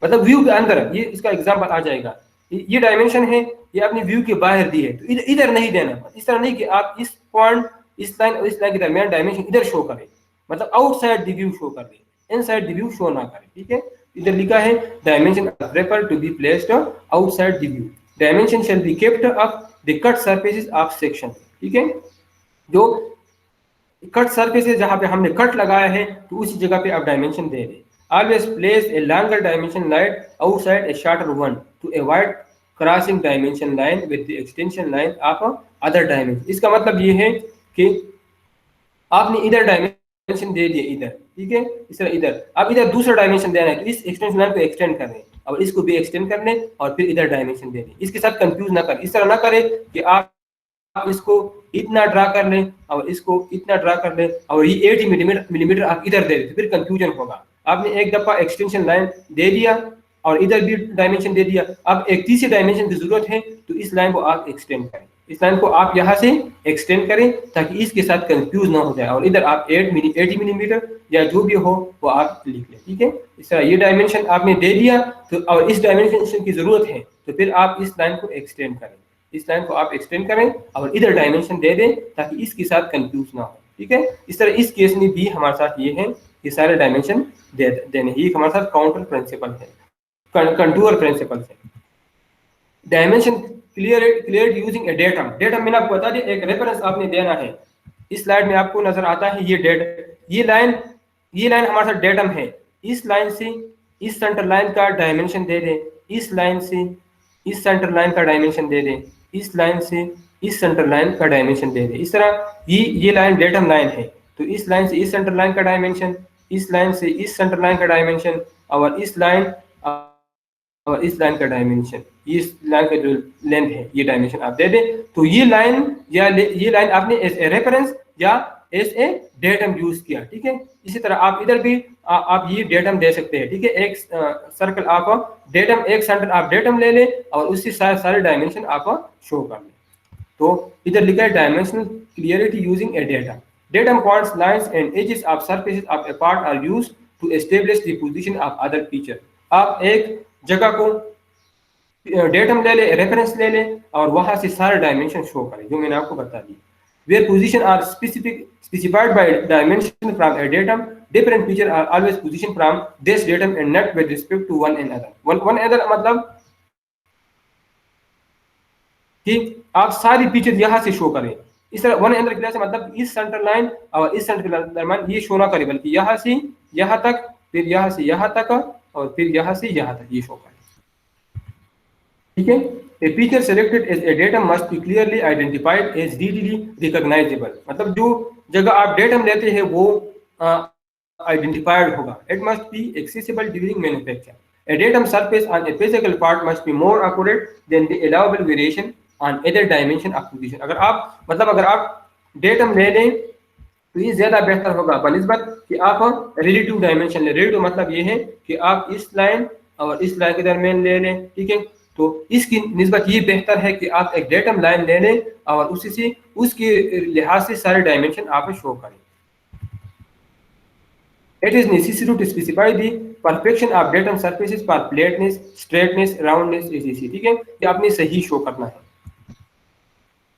S1: मतलब व्यू के अंदर। ये इसका एग्जांपल आ जाएगा, ये डायमेंशन है, ये अपनी व्यू के बाहर दी है, तो इधर नहीं देना। इस तरह नहीं कि आप इस पॉइंट, इस लाइन और इस लाइन के दरमियान डायमेंशन इधर शो करें, मतलब आउटसाइड द व्यू शो कर दे, इनसाइड द व्यू शो ना करें, ठीक है। इधर लिखा है dimension prefer to be placed outside the view. Dimension shall be kept up the cut surfaces of section, ठीक है। जो कट सरफेस है जहां पे हमने कट लगाया है तो उसी जगह पे आप डायमेंशन दे दें। Always place a longer dimension line outside A shorter one two avoid crossing dimension line with the extension line of other dimension. इसका मतलब ये है कि आपने इधर डायमेंशन दे दिए इधर, ठीक है, इस तरह इधर आप इधर दूसरा डायमेंशन देना है तो इस एक्सटेंशन लाइन को एक्सटेंड कर लें और इसको भी एक्सटेंड कर लें और फिर इधर डायमेंशन दे दें। इसके साथ कंफ्यूज ना करें, इस तरह ना करें कि आप इसको इतना ड्रा कर लें और इसको इतना ड्रा कर लें और ये 80 मिलीमीटर आप इधर दे दें, फिर कंफ्यूजन होगा। आपने एक दफा एक्सटेंशन लाइन दे दिया और इधर भी डायमेंशन दे दिया, अब एक तीसरे डायमेंशन की जरूरत है तो इस लाइन को आप एक्सटेंड करें, इस लाइन को आप यहाँ से एक्सटेंड करें ताकि इसके साथ कंफ्यूज ना हो जाए और इधर आप 80 मिलीमीटर या जो भी हो वो आप लिख लें, ठीक है। इस तरह ये डायमेंशन आपने दे दिया तो और इस डायमेंशन की जरूरत है तो फिर आप इस लाइन को एक्सटेंड करें, इस लाइन को आप एक्सटेंड करें और इधर डायमेंशन दे दें ताकि इसके साथ कंफ्यूज ना हो, ठीक है। इस तरह इस केस में भी हमारे साथ ये है कि सारे डायमेंशन देने, ये हमारे साथ काउंटर प्रिंसिपल है, कंटूर प्रिंसिपल है। Dimension clear using a datum. Datum मैंने आपको बता दिया, एक रेफरेंस आपने देना है। इस स्लाइड में आपको नजर आता है ये लाइन हमारे साथ डेटम है। इस लाइन से इस सेंटर लाइन का डायमेंशन दे दें, इस लाइन से इस सेंटर लाइन का डायमेंशन दे दें, इस लाइन से इस सेंटर लाइन का डायमेंशन दे दें। इस तरह ये लाइन डेटम लाइन है तो इस लाइन से इस सेंटर लाइन का डायमेंशन, इस लाइन से इस सेंटर लाइन का डायमेंशन और इस लाइन और इस लाइन का डायमेंशन, इस लाइन का जो लेंथ है ये डायमेंशन आप दे दें। तो ये लाइन या ये लाइन आपने एज ए रेफरेंस या एज ए डेटम यूज किया, ठीक है। इसी तरह आप इधर भी आप ये डेटम दे सकते हैं, ठीक है। एक सर्कल आप डेटम, एक सेंटर आप डेटम ले लें और उससे सारे डायमेंशन आप शो कर लें। तो इधर लिखा है dimensional clarity using a datum. Datum points, lines and edges of surfaces of a part are used to establish the position of other feature. आप एक जगह को डेटम ले ले, रेफरेंस ले ले और वहां से सारे डायमेंशन शो करें जो मैंने आपको बता दी। Where position are specified by dimension from a datum, different feature are always positioned from this datum and not with respect to one another. One another मतलब कि आप सारी पिक्चर यहाँ से शो करें। इस तरह वन एंड क्लियर से मतलब इस सेंटर लाइन और इस सेंटर के दरम्यान ये शो ना करे, बल्कि यहाँ से यहाँ तक, फिर यहाँ से यहाँ तक, और फिर यहाँ से यहाँ तक ये शो करे। ठीक है। A feature selected as a datum must be clearly identified as readily recognizable, मतलब जो जगह आप datum लेते हैं वो identified होगा. It must be accessible during manufacture. A datum surface on a physical part must be more accurate than the allowable variation on other dimension acquisition. अगर आप मतलब अगर आप datum ले लें तो ये ज्यादा बेहतर होगा बनिस्बत कि आप रिलेटिव डायमेंशन ले। रिलेटिव मतलब ये है कि आप इस लाइन और इस लाइन के दरमियान ले लें। ठीक है, तो इसकी निस्बत ये बेहतर है कि आप एक डेटम लाइन ले लें और उसी से उसके लिहाज से सारे डायमेंशन आप शो करें। It is necessary to specify the perfection of datum surfaces for flatness, straightness, roundness, etc. ठीक है, ये आपने सही शो करना है।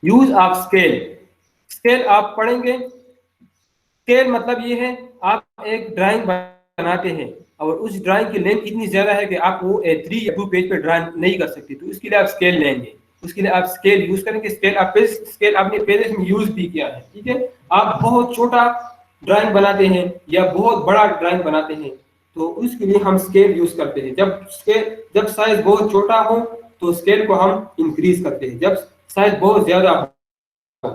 S1: यूज ऑफ स्केल, स्केल आप पढ़ेंगे। स्केल मतलब ये है आप एक ड्राइंग बनाते हैं और उस ड्राइंग की लेंथ इतनी ज्यादा है कि आप वो 3 या 2 पेज पे ड्राइंग नहीं कर सकते, तो उसके लिए आप स्केल लेंगे, उसके लिए आप स्केल यूज करेंगे। स्केल आपने पहले में यूज भी किया है। ठीक है, आप बहुत छोटा ड्राइंग बनाते हैं या बहुत बड़ा ड्राइंग बनाते हैं तो उसके लिए हम स्केल यूज करते हैं। जब साइज बहुत छोटा हो तो स्केल को हम इंक्रीज करते हैं, जब साइज बहुत ज्यादा हो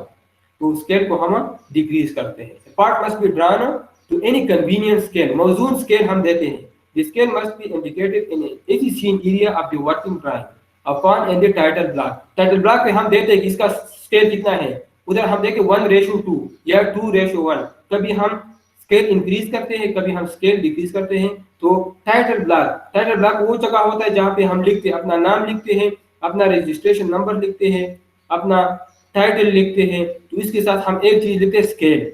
S1: तो स्केल को हम डिक्रीज करते हैं। Part must be drawn to any convenient scale, मौजूद स्केल हम देते हैं। The scale must be indicated in any seen area of the working drawing upon in the title block. Title block पे हम देते हैं कि इसका स्केल कितना है, उधर हम देखें 1:2 या 2:1। कभी हम स्केल इंक्रीज करते हैं, कभी हम स्केल डिक्रीज करते हैं। तो टाइटल ब्लॉक वो जगह होता है जहाँ पे हम लिखते हैं, अपना नाम लिखते हैं, अपना रजिस्ट्रेशन नंबर लिखते हैं, अपना टाइटल लिखते हैं। तो इसके साथ हम एक चीज लिखते हैं स्केल।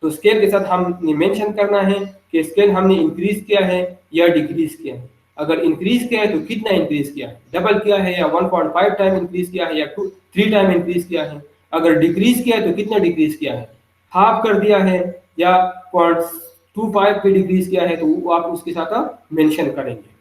S1: तो स्केल के साथ हमने मेंशन करना है कि स्केल हमने इंक्रीज किया है या डिक्रीज किया है। अगर इंक्रीज किया है तो कितना इंक्रीज किया है, डबल किया है या 1.5 टाइम इंक्रीज किया है या 3 टाइम इंक्रीज किया है। अगर डिक्रीज किया है तो कितना डिक्रीज किया है, हाफ कर दिया है या 0.25 पे डिक्रीज किया है, तो वो आप उसके साथ मेंशन करेंगे।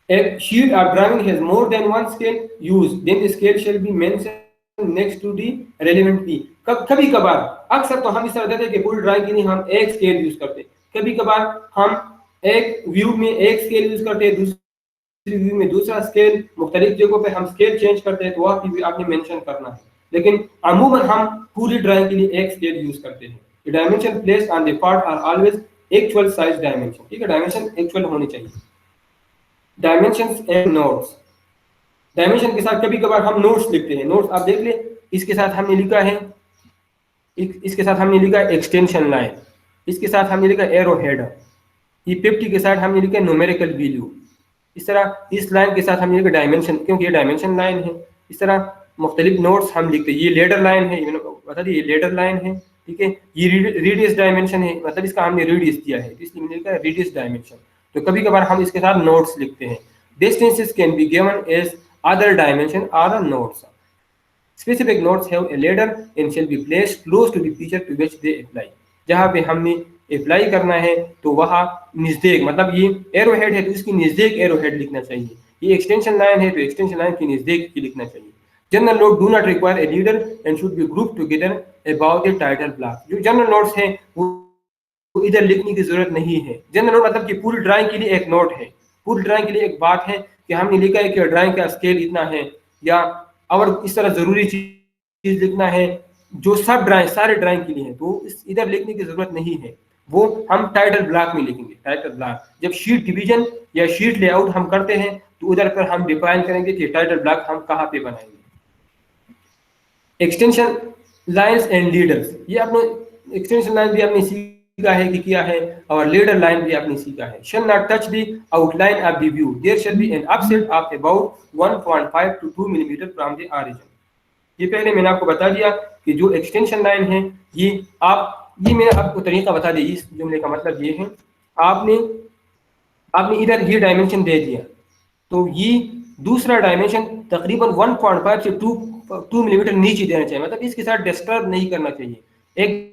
S1: A sheet of drawing has more than one scale used, then the scale shall be mentioned next to the relevant key. कभी कभार, अक्सर तो हम इस तरह देते हैं कि पूरी ड्राइंग के लिए हम एक स्केल यूज करते हैं। कभी कभार हम एक व्यू में एक स्केल यूज करते हैं, दूसरी व्यू में दूसरा स्केल, मुख्तलिफ जगहों पे हम स्केल चेंज करते हैं, तो वह भी आपने मेंशन करना है। लेकिन अमूमन हम पूरी ड्राइंग के लिए एक स्केल यूज करते हैं। The dimension placed on the part are always actual size dimension। ठीक है, डायमेंशन एक्चुअल होनी चाहिए। डायमेंशंस एंड नोट्स, डायमेंशन के साथ कभी कभार हम नोट्स लिखते हैं। नोट्स आप देख ले, इसके साथ हमने लिखा है, इसके साथ हमने लिखा है एक्सटेंशन लाइन, इसके साथ हमने लिखा एरो हेड, ये 50 के साथ हमने लिखा न्यूमेरिकल वैल्यू। इस तरह इस लाइन के साथ हमने लिखा डायमेंशन, क्योंकि ये डायमेंशन लाइन है। इस तरह मुख्तलिफ नोट्स हम लिखते हैं। ये लेडर लाइन है, बता दी ये लेडर लाइन है। ठीक है, ये रेडियस डायमेंशन है, मतलब इसका हमने रेडियस दिया है, इसलिए मैंने लिखा है रेडियस डायमेंशन। तो कभी कभार हम इसके साथ नोट्स लिखते हैं। Distances can be given as other dimension और notes. Specific notes have a leader and shall be placed close to the feature to which they apply. जहां पे हमने अप्लाई करना है तो वहां नजदीक, मतलब ये एरो हेड है तो इसकी नजदीक एरो हेड लिखना चाहिए, ये एक्सटेंशन लाइन है तो एक्सटेंशन लाइन की नजदीक ही लिखना चाहिए। General note do not require a leader and should be group together about the title block. जो जनरल नोट्स हैं वो इधर लिखने की जरूरत नहीं है। जनरल नोट मतलब कि पूरी ड्राइंग के लिए एक नोट है, पूरी ड्राइंग के लिए एक बात है कि हमने लिखा है कि ड्राइंग का स्केल इतना है, या और इस तरह जरूरी चीज लिखना है जो सब ड्राइंग सारे ड्राइंग के लिए है, तो इधर लिखने की जरूरत नहीं है। वो हम टाइटल ब्लॉक में लिखेंगे। टाइटल ब्लॉक जब शीट डिवीजन या शीट लेआउट हम करते हैं तो उधर पर हम डिफाइन करेंगे कि टाइटल ब्लॉक हम कहाँ पे बनाएंगे। एक्सटेंशन लाइंस एंड लीडर्स, ये आपने एक्सटेंशन लाइन भी आपने सीखा है कि किया है, और लीडर लाइन भी आपने सीखा है। Shall not touch the outline of the view, there shall be an offset of about 1.5 to 2 millimetre from the origin. ये पहले मैंने आपको बता दिया कि जो एक्सटेंशन लाइन है ये मैंने आपको तरीका बता दिया। इस जुमले का मतलब ये है, आपने इधर ये डायमेंशन दे दिया तो ये दूसरा डायमेंशन तकरीबन 1.5 से 2 मिलीमीटर नीचे देना चाहिए, मतलब इसके साथ डिस्टर्ब नहीं करना चाहिए। एक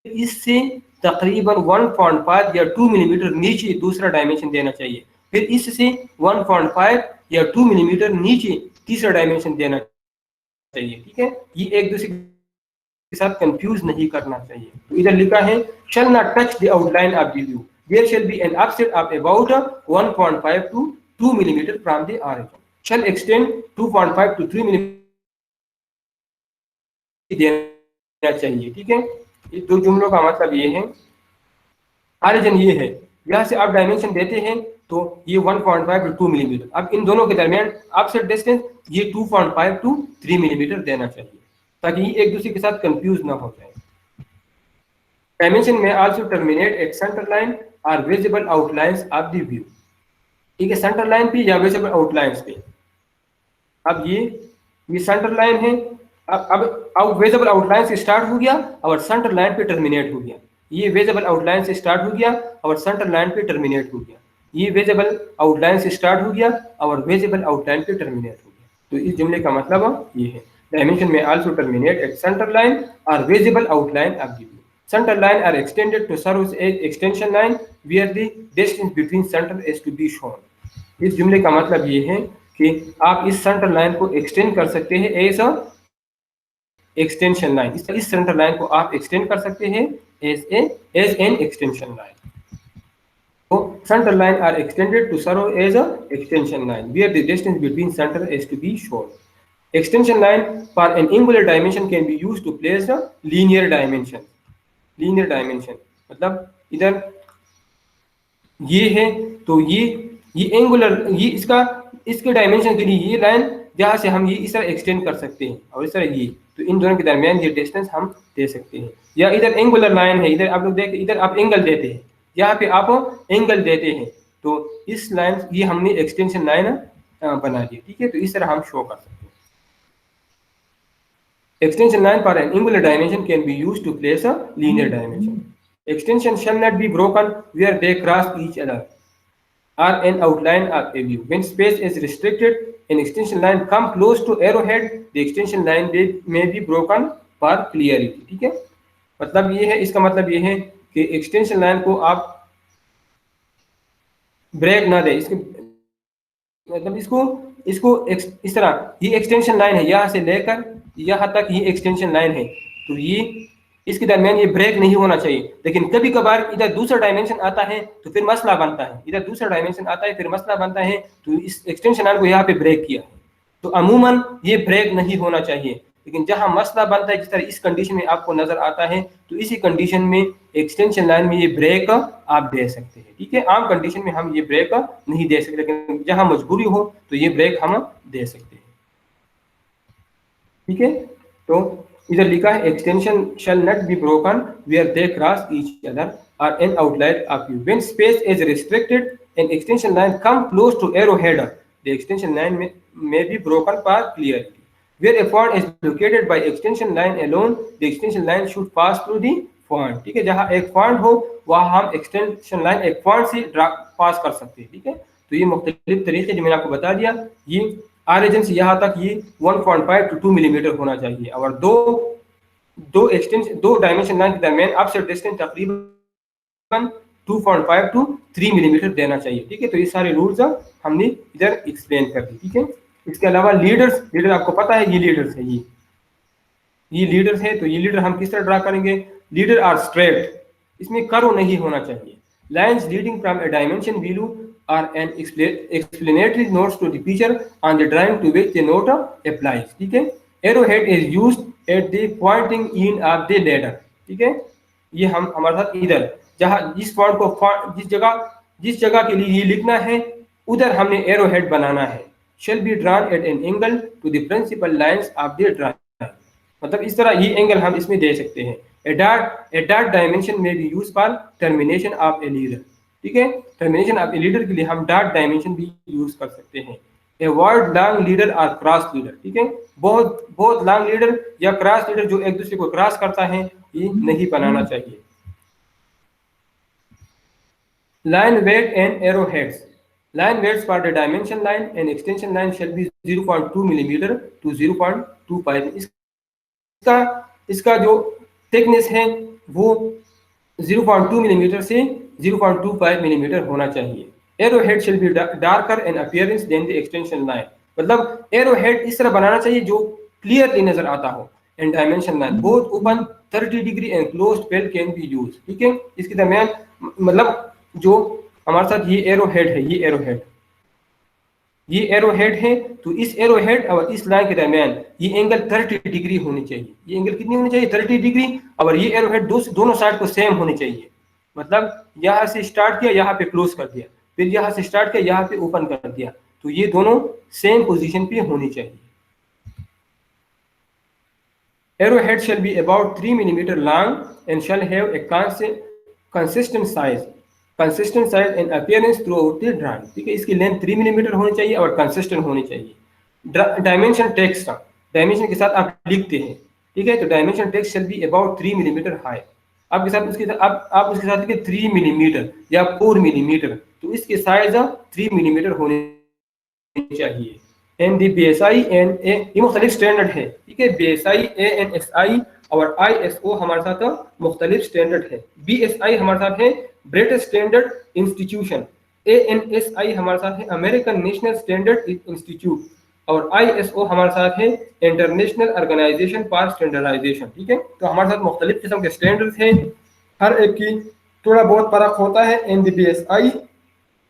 S1: इससे तकरीबन 1.5 या 2 मिलीमीटर नीचे दूसरा डायमेंशन देना चाहिए, फिर इससे 1.5 या 2 मिलीमीटर नीचे तीसरा डायमेंशन देना चाहिए, ठीक है। ये एक दूसरे के साथ कंफ्यूज नहीं करना चाहिए। तो इधर लिखा है shall not touch the outline of the view, there shall be an offset of about 1.5 to 2 millimeter from the origin, shall extend 2.5 to 3 millimeter देना चाहिए, ठीक है। ये दो जुमलों का मतलब ये है, ऑरिजिन ये है, यहाँ से आप डायमेंशन देते हैं तो ये 1.5 टू 2 मिलीमीटर, अब इन दोनों के दरमियान ऑफसेट डिस्टेंस ये 2.5 टू 3 मिलीमीटर देना चाहिए, ताकि ये एक दूसरे के साथ कंफ्यूज ना हो जाए। डायमेंशन में also terminate at centre line और visible outlines of the view, ठीक है, सेंटर लाइन पे या विजिबल आउटलाइंस पे। अब ये सेंटर लाइन है, अब विजिबल आउटलाइन से स्टार्ट हो गया और सेंटर लाइन पे टर्मिनेट हो गया, ये विजिबल आउटलाइन से स्टार्ट हो गया और सेंटर लाइन पे टर्मिनेट हो गया, ये विजिबल आउटलाइन से स्टार्ट हो गया और विजिबल आउटलाइन पे टर्मिनेट हो गया। तो इस जुमले का मतलब ये है, डायमेंशन में also terminate at centre line और visible outline of the view, centre line are extended to serve as extension line where the distance between centre is to be shown. इस जुमले का मतलब ये है कि आप इस सेंटर लाइन को एक्सटेंड कर सकते हैं एज अ एक्सटेंशन लाइन, इस सेंटर लाइन को आप एक्सटेंड कर सकते हैं एज एन एक्सटेंशन लाइन। तो centre line are extended to serve as a extension line where the distance between centre is to be shown. Extension line for an angular dimension can be used to place the linear dimension. Linear dimension मतलब इधर ये है तो ये angular, ये इसके dimension के लिए ये लाइन जहाँ से हम ये इस तरह एक्सटेंड कर सकते हैं और इस तरह ये, तो इन दोनों के दरमियान ये डिस्टेंस हम दे सकते हैं। या इधर एंगुलर लाइन है, इधर आप लोग देख, इधर आप एंगल देते हैं, यहाँ पे आप एंगल देते हैं, तो इस लाइन ये हमने एक्सटेंशन लाइन बना दी, ठीक है। तो इस तरह हम शो कर सकते हैं। Extension line for an angular dimension can be used to place a linear dimension. Extension shall not be broken where they cross each other or an outline of a view. When space is restricted, an extension line come close to arrowhead, the extension line may be broken for clarity, ठीक है। मतलब ये है, इसका मतलब ये है कि एक्सटेंशन लाइन को आप ब्रेक ना दे, इसके मतलब इसको इस तरह, ये एक्सटेंशन लाइन है, यहाँ से लेकर यहाँ तक ये एक्सटेंशन लाइन है, तो ये इसके दरमियान ये ब्रेक नहीं होना चाहिए। लेकिन कभी कभार इधर दूसरा डायमेंशन आता है तो फिर मसला बनता है, इधर दूसरा डायमेंशन आता है फिर मसला बनता है, तो इस एक्सटेंशन लाइन को यहाँ पे ब्रेक किया है, तो अमूमन ये ब्रेक नहीं होना चाहिए। लेकिन जहां मसला बनता है, जिस तरह इस कंडीशन में आपको नजर आता है, तो इसी कंडीशन में एक्सटेंशन लाइन में ये ब्रेक आप दे सकते हैं, ठीक है। आम कंडीशन में हम ये ब्रेक नहीं दे सकते, लेकिन जहां मजबूरी हो तो ये ब्रेक हम दे सकते हैं, ठीक है। तो इधर लिखा है extension shall not be broken where they cross each other और an outline of view. When space is restricted an extension line come close to arrow head, the extension line may be broken for clarity. Where a point is located by extension line alone, the extension line should pass through the point, ठीक है। जहां एक point हो वहां हम extension line एक point से पास कर सकते हैं, ठीक है। तो ये मुख्तलिफ तरीके जो मैंने आपको बता दिया, ये ऑरिजिन से यहाँ तक ये 1.5 टू 2 मिलीमीटर होना चाहिए, और दो डायमेंशन लाइन के दरमियान ऑफसेट डिस्टेंस तकरीबन 2.5 टू 3 मिलीमीटर देना चाहिए, ठीक है। तो ये सारे रूल्स हमने इधर एक्सप्लेन कर दी, ठीक है। इसके अलावा लीडर आपको पता है, ये लीडर्स है, ये लीडर्स है, तो ये लीडर हम किस तरह ड्रा करेंगे। लीडर आर स्ट्रेट, इसमें कर्व नहीं होना चाहिए। Lines leading from a dimension value are an explanatory notes to the picture on the drawing to which the note applies, ठीक है। Arrow head is used at the pointing in of the leader, ठीक है। ये हम हमारे साथ इधर जहां जिस पॉइंट को जिस जगह के लिए ये लिखना है उधर हमने एरो हेड बनाना है। shall be drawn at an angle to the principal lines of the drawing, मतलब इस तरह ये एंगल हम इसमें दे सकते हैं। a dot dimension may be used for termination of a leader, ठीक है। टर्मिनेशन ऑफ ए लीडर के लिए हम डॉट डायमेंशन भी यूज कर सकते हैं। अवॉइड लॉन्ग लीडर और क्रॉस लीडर, ठीक है। बहुत लॉन्ग लीडर या क्रॉस लीडर जो एक दूसरे को क्रॉस करता है, ये नहीं बनाना चाहिए। Line weight and arrow heads, line weights for the dimension line and extension line shall be 0.2 millimeter to 0.25। इसका जो थिकनेस है वो 0.2 मिलीमीटर से 0.25 मिलीमीटर होना चाहिए। Arrow head shall be darker in appearance than the extension line, मतलब arrow head इस तरह बनाना चाहिए जो क्लियरली नजर आता हो। And dimension line both open 30 degree and closed pale can be use, ठीक है। इसके दरमियान मतलब जो हमारे साथ ये एरो हेड है, ये एरो हेड है, तो इस एरो हेड और इस लाइन के दरमियान ये एंगल 30 डिग्री होनी चाहिए। ये एंगल कितनी होनी चाहिए? 30 डिग्री। और ये एरो हेड दोनों साइड को सेम होनी चाहिए। मतलब यहाँ से स्टार्ट किया, यहाँ पे क्लोज कर दिया, फिर यहाँ से स्टार्ट किया, यहाँ पे ओपन कर दिया, तो ये दोनों सेम पोजीशन पे होनी चाहिए। Arrowhead shall be about 3 millimeter long and shall have a consistent size and appearance throughout the drawing, ठीक है। इसकी लेंथ 3 मिलीमीटर होनी चाहिए और कंसिस्टेंट होनी चाहिए। डायमेंशन टेक्स्ट, डायमेंशन के साथ आप लिखते हैं, ठीक है। तो dimension text shall be about 3 millimetre high. आपके साथ उसके साथ आप उसके साथ लिखे 3 मिलीमीटर या 4 मिलीमीटर, तो इसके साइज 3 मिलीमीटर होने चाहिए। एंड दी बीएसआई एंड ए, ये मुख्तलिफ स्टैंडर्ड है, ठीक है। बीएसआई, एएनएसआई और आईएसओ हमारे साथ मुख्तलिफ स्टैंडर्ड है। बीएसआई हमारे साथ है ब्रिटिश स्टैंडर्ड इंस्टीट्यूशन, एएनएसआई हमारे साथ है अमेरिकन नेशनल स्टैंडर्ड इंस्टीट्यूट, और आईएसओ हमारे साथ है इंटरनेशनल ऑर्गेनाइजेशन फॉर स्टैंडर्डाइजेशन, ठीक है। तो हमारे साथ मुख्तलिफ किस्म के स्टैंडर्ड्स हैं, हर एक की थोड़ा बहुत फर्क होता है। And the BSI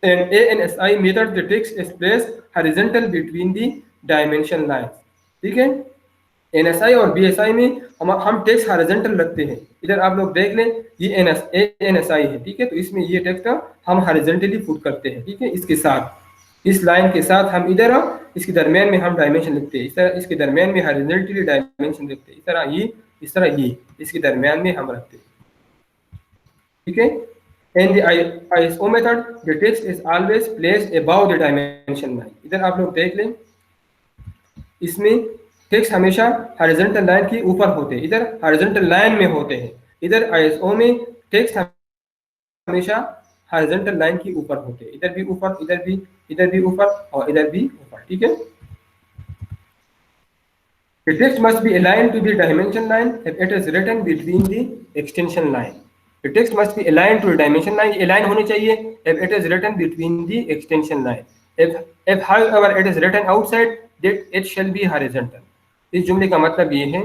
S1: and ANSI method the text is placed horizontal between the dimension lines, ठीक है। NSI और BSI में हम टेक्स्ट हॉरिजॉन्टल रखते हैं। इधर आप लोग देख लें, ये ANSI है, ठीक है। तो इसमें ये टेक्स्ट हम हॉरिजॉन्टली पुट करते हैं, ठीक है। इसके साथ, इस लाइन के साथ हम इधर इसके दरमियान में हम डायमेंशन लिखते हैं, इस तरह इसके दरमियान में हॉरिजॉन्टली डायमेंशन लिखते हैं, इस तरह ये इसके दरमियान में हम रखते हैं, ठीक है। In the ISO method, the text is always placed above the dimension line. इधर आप लोग देख लें, इसमें टेक्स्ट हमेशा हॉरिजॉन्टल लाइन के ऊपर होते हैं, इधर हॉरिजॉन्टल लाइन में होते हैं। इधर ISO में टेक्स्ट हमेशा हॉरिजॉन्टल लाइन के ऊपर होते हैं, इधर भी ऊपर, इधर भी ऊपर और इधर भी ऊपर, ठीक है। The text must be aligned to the dimension line if it is written between the extension line. The text must be aligned to the dimension line. Align होनी चाहिए if it is written between the extension line. If however it is written outside, that it shall be horizontal. इस जुमले का मतलब ये है,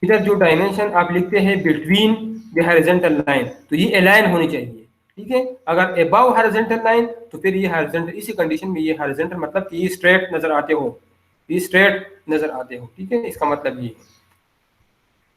S1: इधर जो डायमेंशन आप लिखते हैं between the horizontal line, तो ये align होनी चाहिए, ठीक है। अगर above horizontal line तो फिर ये horizontal, इसी कंडीशन में ये horizontal मतलब कि ये straight नजर आते हो, ये straight नजर आते हो, ठीक है। इसका मतलब ये है।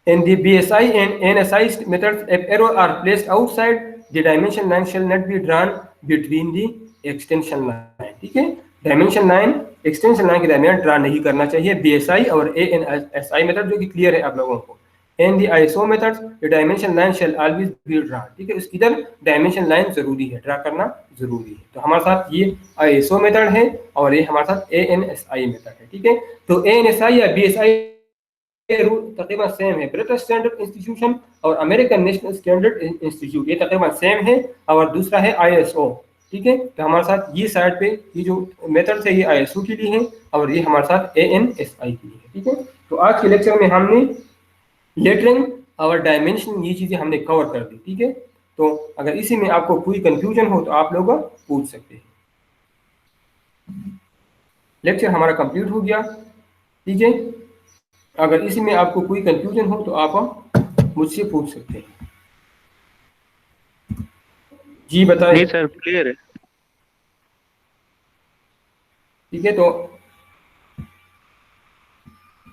S1: In the BSI and NSI methods, if error are placed outside the dimension line shall not be drawn between the extension line, ठीक है। डायमेंशन लाइन एक्सटेंशन लाइन के दरमियान ड्रा नहीं करना चाहिए। BSI और ANSI मेथड जो कि क्लियर है आप लोगों को। And the ISO methods the dimension line shell always be drawn, ठीक है। इधर डायमेंशन लाइन जरूरी है, ड्रा करना जरूरी है। तो हमारे साथ ये ISO मेथड है और ये हमारे साथ ANSI मेथड है, ठीक है। तो ANSI या BSI रूल तकरीबन सेम है। ब्रिटिश स्टैंडर्ड इंस्टीट्यूशन और अमेरिकन नेशनल स्टैंडर्ड इंस्टीट्यूट ये तकरीबन सेम है, और दूसरा है ISO, ठीक है। तो हमारे साथ ये साइड पे ये जो मेथड है ये ISO के लिए है और ये हमारे साथ ANSI के लिए है, ठीक है। तो आज के लेक्चर में हमने लेटरिंग और डायमेंशन ये चीजें हमने कवर कर दी, ठीक है। तो अगर इसी में आपको कोई कंफ्यूजन हो तो आप लोग पूछ सकते हैं। लेक्चर हमारा कंप्लीट हो गया, ठीक है। अगर इसी में आपको कोई कंफ्यूजन हो तो आप मुझसे पूछ सकते हैं। जी बताइए।
S2: नहीं सर, क्लियर है।
S1: ठीक है, तो